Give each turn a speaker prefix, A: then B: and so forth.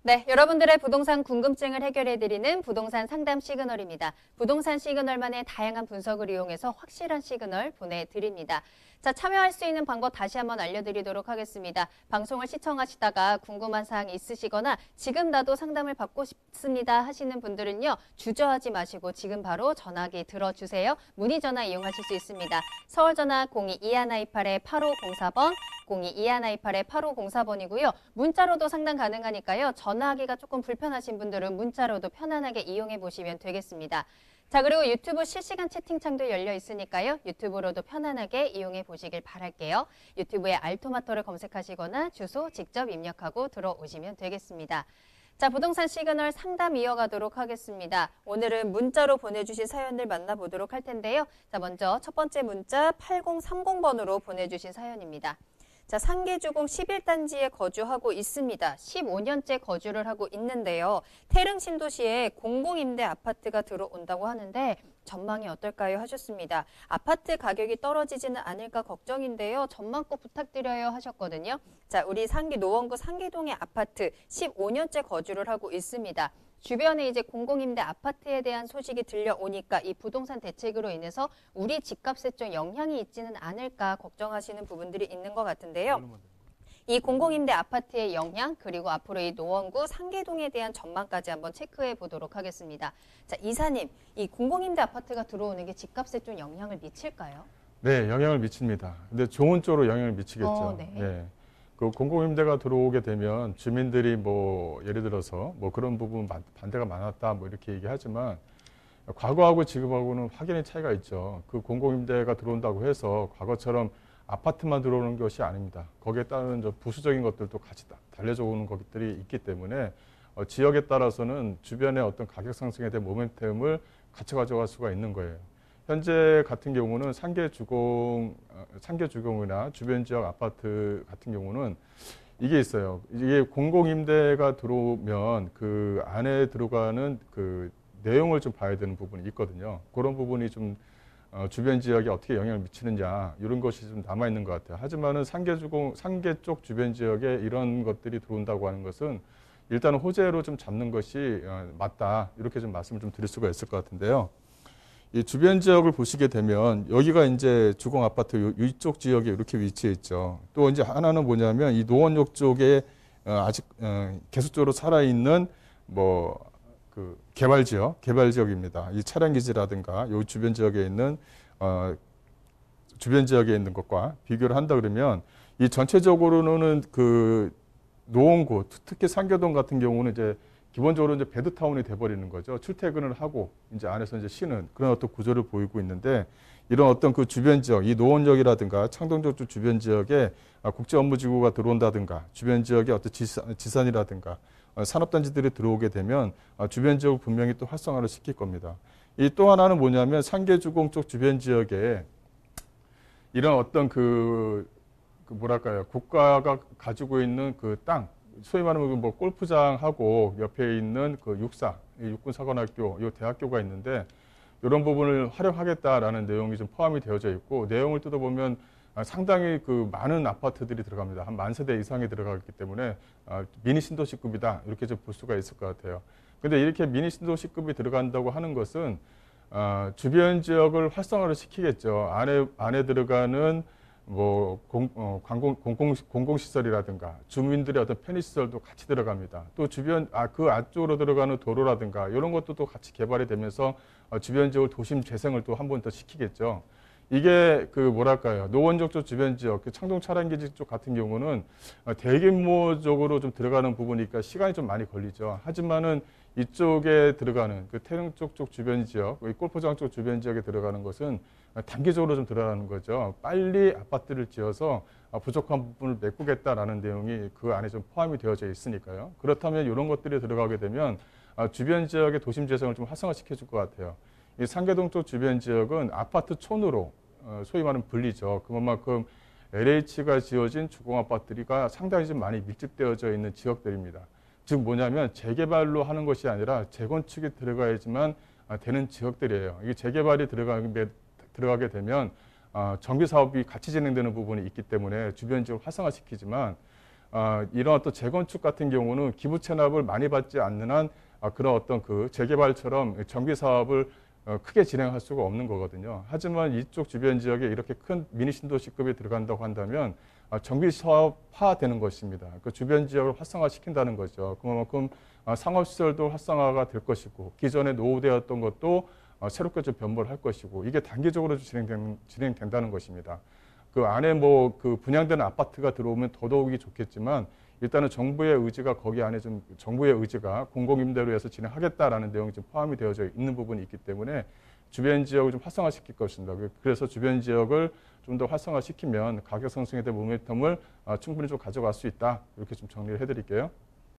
A: 네, 여러분들의 부동산 궁금증을 해결해드리는 부동산 상담 시그널입니다. 부동산 시그널만의 다양한 분석을 이용해서 확실한 시그널 보내드립니다. 자, 참여할 수 있는 방법 다시 한번 알려드리도록 하겠습니다. 방송을 시청하시다가 궁금한 사항 있으시거나 지금 나도 상담을 받고 싶습니다 하시는 분들은요. 주저하지 마시고 지금 바로 전화기 들어주세요. 문의 전화 이용하실 수 있습니다. 서울 전화 02-2128-8504번 02-2128-8504번이고요. 문자로도 상담 가능하니까요. 전화하기가 조금 불편하신 분들은 문자로도 편안하게 이용해 보시면 되겠습니다. 자, 그리고 유튜브 실시간 채팅창도 열려 있으니까요. 유튜브로도 편안하게 이용해 보시길 바랄게요. 유튜브에 알토마토를 검색하시거나 주소 직접 입력하고 들어오시면 되겠습니다. 자, 부동산 시그널 상담 이어가도록 하겠습니다. 오늘은 문자로 보내주신 사연들 만나보도록 할 텐데요. 자, 먼저 첫 번째 문자 8030번으로 보내주신 사연입니다. 자, 상계주공 11단지에 거주하고 있습니다. 15년째 거주를 하고 있는데요. 태릉 신도시에 공공임대 아파트가 들어온다고 하는데 전망이 어떨까요? 하셨습니다. 아파트 가격이 떨어지지는 않을까 걱정인데요. 전망 꼭 부탁드려요 하셨거든요. 자, 우리 노원구 상계동의 아파트 15년째 거주를 하고 있습니다. 주변에 이제 공공임대 아파트에 대한 소식이 들려오니까 이 부동산 대책으로 인해서 우리 집값에 좀 영향이 있지는 않을까 걱정하시는 부분들이 있는 것 같은데요. 이 공공임대 아파트의 영향 그리고 앞으로 이 노원구 상계동에 대한 전망까지 한번 체크해 보도록 하겠습니다. 자, 이사님, 이 공공임대 아파트가 들어오는 게 집값에 좀 영향을 미칠까요?
B: 네, 영향을 미칩니다. 근데 좋은 쪽으로 영향을 미치겠죠.
A: 네.
B: 네. 그 공공임대가 들어오게 되면 주민들이 뭐 예를 들어서 뭐 그런 부분 반대가 많았다 뭐 이렇게 얘기하지만 과거하고 지금하고는 확연히 차이가 있죠. 그 공공임대가 들어온다고 해서 과거처럼 아파트만 들어오는 것이 아닙니다. 거기에 따른 부수적인 것들도 같이 달려져 오는 것들이 있기 때문에 지역에 따라서는 주변의 어떤 가격 상승에 대한 모멘텀을 같이 가져갈 수가 있는 거예요. 현재 같은 경우는 상계주공이나 주변 지역 아파트 같은 경우는 이게 있어요. 이게 공공임대가 들어오면 그 안에 들어가는 그 내용을 좀 봐야 되는 부분이 있거든요. 그런 부분이 좀 주변 지역에 어떻게 영향을 미치느냐 이런 것이 좀 남아 있는 것 같아요. 하지만은 상계 쪽 주변 지역에 이런 것들이 들어온다고 하는 것은 일단은 호재로 좀 잡는 것이 맞다 이렇게 좀 말씀을 좀 드릴 수가 있을 것 같은데요. 이 주변 지역을 보시게 되면 여기가 이제 주공 아파트 이쪽 지역에 이렇게 위치해 있죠. 또 이제 하나는 뭐냐면 이 노원역 쪽에 아직 계속적으로 살아있는 뭐 그 개발 지역입니다. 이 차량 기지라든가 이 주변 지역에 있는 것과 비교를 한다 그러면 이 전체적으로는 그 노원구 특히 상계동 같은 경우는 이제 기본적으로 이제 베드타운이 돼버리는 거죠. 출퇴근을 하고 이제 안에서 이제 쉬는 그런 어떤 구조를 보이고 있는데 이런 어떤 그 주변 지역, 이 노원역이라든가 창동역 쪽 주변 지역에 국제업무지구가 들어온다든가 주변 지역에 어떤 지산이라든가 산업단지들이 들어오게 되면 주변 지역을 분명히 또 활성화를 시킬 겁니다. 이 또 하나는 뭐냐면 상계주공 쪽 주변 지역에 이런 어떤 뭐랄까요, 국가가 가지고 있는 그 땅, 소위 말하면 뭐 골프장하고 옆에 있는 그 육군사관학교, 이 대학교가 있는데 이런 부분을 활용하겠다라는 내용이 좀 포함이 되어져 있고 내용을 뜯어보면 상당히 그 많은 아파트들이 들어갑니다. 한 10,000세대 이상이 들어가기 때문에 미니 신도시급이다 이렇게 좀 볼 수가 있을 것 같아요. 근데 이렇게 미니 신도시급이 들어간다고 하는 것은 주변 지역을 활성화를 시키겠죠. 안에 들어가는 뭐 공공시설이라든가 주민들의 어떤 편의시설도 같이 들어갑니다. 또 주변 그 안쪽으로 들어가는 도로라든가 이런 것도 또 같이 개발이 되면서 주변 지역을 도심 재생을 또 한 번 더 시키겠죠. 이게 그 뭐랄까요, 노원역 쪽 주변 지역, 그 창동 차량기지 쪽 같은 경우는 대규모적으로 좀 들어가는 부분이니까 시간이 좀 많이 걸리죠. 하지만은 이쪽에 들어가는 그 태릉 쪽 주변 지역, 골프장 쪽 주변 지역에 들어가는 것은 단기적으로 좀 들어가는 거죠. 빨리 아파트를 지어서 부족한 부분을 메꾸겠다라는 내용이 그 안에 좀 포함이 되어져 있으니까요. 그렇다면 이런 것들이 들어가게 되면 주변 지역의 도심 재생을 좀 활성화시켜 줄 것 같아요. 이 상계동 쪽 주변 지역은 아파트촌으로 소위 말하는 불리죠. 그만큼 LH가 지어진 주공 아파트가 상당히 좀 많이 밀집되어져 있는 지역들입니다. 즉 뭐냐면 재개발로 하는 것이 아니라 재건축이 들어가야지만 되는 지역들이에요. 이게 재개발이 들어가게 되면 정비 사업이 같이 진행되는 부분이 있기 때문에 주변 지역을 활성화시키지만 이런 어떤 재건축 같은 경우는 기부 체납을 많이 받지 않는 한 그런 어떤 그 재개발처럼 정비 사업을 크게 진행할 수가 없는 거거든요. 하지만 이쪽 주변 지역에 이렇게 큰 미니 신도시급이 들어간다고 한다면 정비 사업화 되는 것입니다. 그 주변 지역을 활성화시킨다는 거죠. 그만큼 상업시설도 활성화가 될 것이고 기존에 노후되었던 것도 새롭게 좀 변모를 할 것이고 이게 단기적으로 진행된다는 것입니다. 그 안에 뭐 그 분양되는 아파트가 들어오면 더더욱이 좋겠지만 일단은 정부의 의지가 거기 안에 좀 정부의 의지가 공공임대로해서 진행하겠다라는 내용이 좀 포함이 되어져 있는 부분이 있기 때문에 주변 지역을 좀 활성화시킬 것입니다. 그래서 주변 지역을 좀 더 활성화시키면 가격 상승에 대한 모멘텀을 충분히 좀 가져갈 수 있다. 이렇게 좀 정리를 해드릴게요.